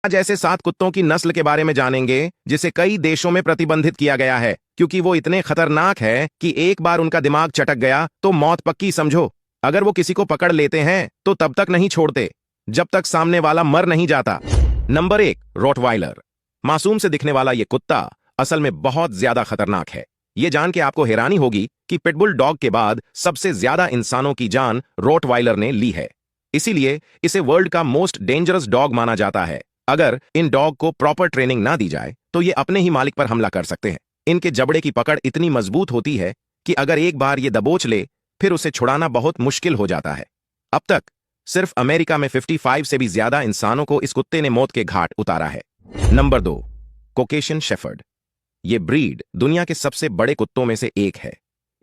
आज ऐसे 7 कुत्तों की नस्ल के बारे में जानेंगे जिसे कई देशों में प्रतिबंधित किया गया है क्योंकि वो इतने खतरनाक है कि एक बार उनका दिमाग चटक गया तो मौत पक्की समझो। अगर वो किसी को पकड़ लेते हैं तो तब तक नहीं छोड़ते जब तक सामने वाला मर नहीं जाता। Number 1, Rottweiler. मासूम से दिखने वाला ये कुत्ता असल में बहुत ज्यादा खतरनाक है। ये जान के आपको हैरानी होगी कि पिटबुल डॉग के बाद सबसे ज्यादा इंसानों की जान रोटवाइलर ने ली है। इसीलिए इसे वर्ल्ड का मोस्ट डेंजरस डॉग माना जाता है। अगर इन डॉग को प्रॉपर ट्रेनिंग ना दी जाए तो ये अपने ही मालिक पर हमला कर सकते हैं। इनके जबड़े की पकड़ इतनी मजबूत होती है कि अगर एक बार ये दबोच ले फिर उसे छुड़ाना बहुत मुश्किल हो जाता है। अब तक सिर्फ अमेरिका में 55 से भी ज्यादा इंसानों को इस कुत्ते ने मौत के घाट उतारा है। Number 2, Caucasian shepherd. ये ब्रीड दुनिया के सबसे बड़े कुत्तों में से एक है।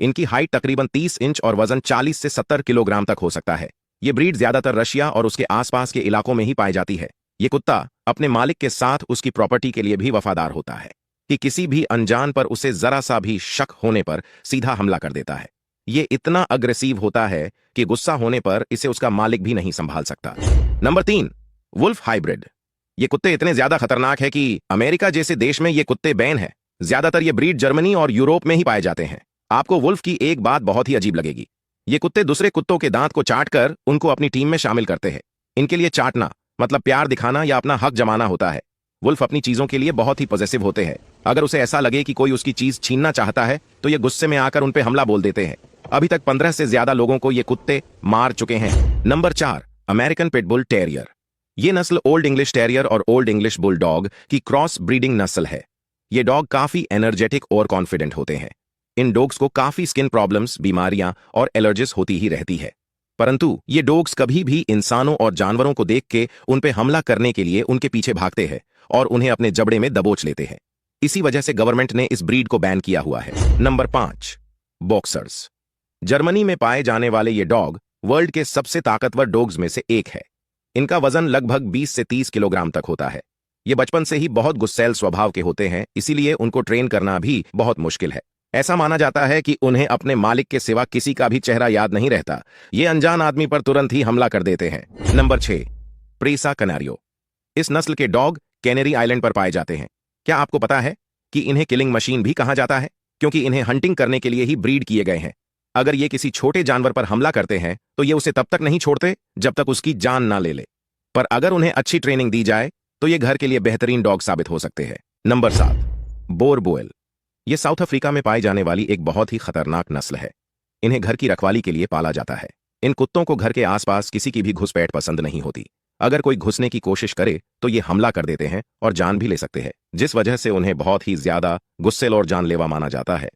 इनकी हाइट तकरीबन 30 इंच और वजन 40 से 70 किलोग्राम तक हो सकता है। ये ब्रीड ज्यादातर रशिया और उसके आसपास के इलाकों में ही पाई जाती है। ये कुत्ता अपने मालिक के साथ उसकी प्रॉपर्टी के लिए भी वफादार होता है कि किसी भी अनजान पर उसे जरा सा भी शक होने पर सीधा हमला कर देता है। ये इतना अग्रेसिव होता है कि गुस्सा होने पर इसे उसका मालिक भी नहीं संभाल सकता। Number 3, wolf hybrid. ये कुत्ते इतने ज्यादा खतरनाक है कि अमेरिका जैसे देश में ये कुत्ते बैन है। ज्यादातर ये ब्रीड जर्मनी और यूरोप में ही पाए जाते हैं। आपको वुल्फ की एक बात बहुत ही अजीब लगेगी। ये कुत्ते दूसरे कुत्तों के दांत को चाट कर उनको अपनी टीम में शामिल करते हैं। इनके लिए चाटना मतलब प्यार दिखाना या अपना हक जमाना होता है। वुल्फ अपनी चीजों के लिए बहुत ही पॉजेसिव होते हैं। अगर उसे ऐसा लगे कि कोई उसकी चीज छीनना चाहता है तो ये गुस्से में आकर उन पे हमला बोल देते हैं। अभी तक 15 से ज्यादा लोगों को ये कुत्ते मार चुके हैं। Number 4, American pitbull terrier. ये नस्ल ओल्ड इंग्लिश टेरियर और ओल्ड इंग्लिश बुल डॉग की क्रॉस ब्रीडिंग नस्ल है। ये डॉग काफी एनर्जेटिक और कॉन्फिडेंट होते हैं। इन डॉग्स को काफी स्किन प्रॉब्लम्स, बीमारियां और एलर्जीज होती ही रहती है, परंतु ये डॉग्स कभी भी इंसानों और जानवरों को देख के उन पे हमला करने के लिए उनके पीछे भागते हैं और उन्हें अपने जबड़े में दबोच लेते हैं। इसी वजह से गवर्नमेंट ने इस ब्रीड को बैन किया हुआ है। Number 5, boxers. जर्मनी में पाए जाने वाले ये डॉग वर्ल्ड के सबसे ताकतवर डॉग्स में से एक है। इनका वजन लगभग 20 से 30 किलोग्राम तक होता है। ये बचपन से ही बहुत गुस्सैल स्वभाव के होते हैं, इसीलिए उनको ट्रेन करना भी बहुत मुश्किल है। ऐसा माना जाता है कि उन्हें अपने मालिक के सिवा किसी का भी चेहरा याद नहीं रहता। ये अनजान आदमी पर तुरंत ही हमला कर देते हैं। नंबर 6, प्रेसा कनारियो। इस नस्ल के डॉग कैनरी आइलैंड पर पाए जाते हैं। क्या आपको पता है कि इन्हें किलिंग मशीन भी कहा जाता है, क्योंकि इन्हें हंटिंग करने के लिए ही ब्रीड किए गए हैं। अगर ये किसी छोटे जानवर पर हमला करते हैं तो ये उसे तब तक नहीं छोड़ते जब तक उसकी जान ना ले ले, पर अगर उन्हें अच्छी ट्रेनिंग दी जाए तो ये घर के लिए बेहतरीन डॉग साबित हो सकते हैं। नंबर 7, बोरबोएल। ये साउथ अफ्रीका में पाई जाने वाली एक बहुत ही खतरनाक नस्ल है। इन्हें घर की रखवाली के लिए पाला जाता है। इन कुत्तों को घर के आसपास किसी की भी घुसपैठ पसंद नहीं होती। अगर कोई घुसने की कोशिश करे तो ये हमला कर देते हैं और जान भी ले सकते हैं, जिस वजह से उन्हें बहुत ही ज्यादा गुस्सैल और जानलेवा माना जाता है।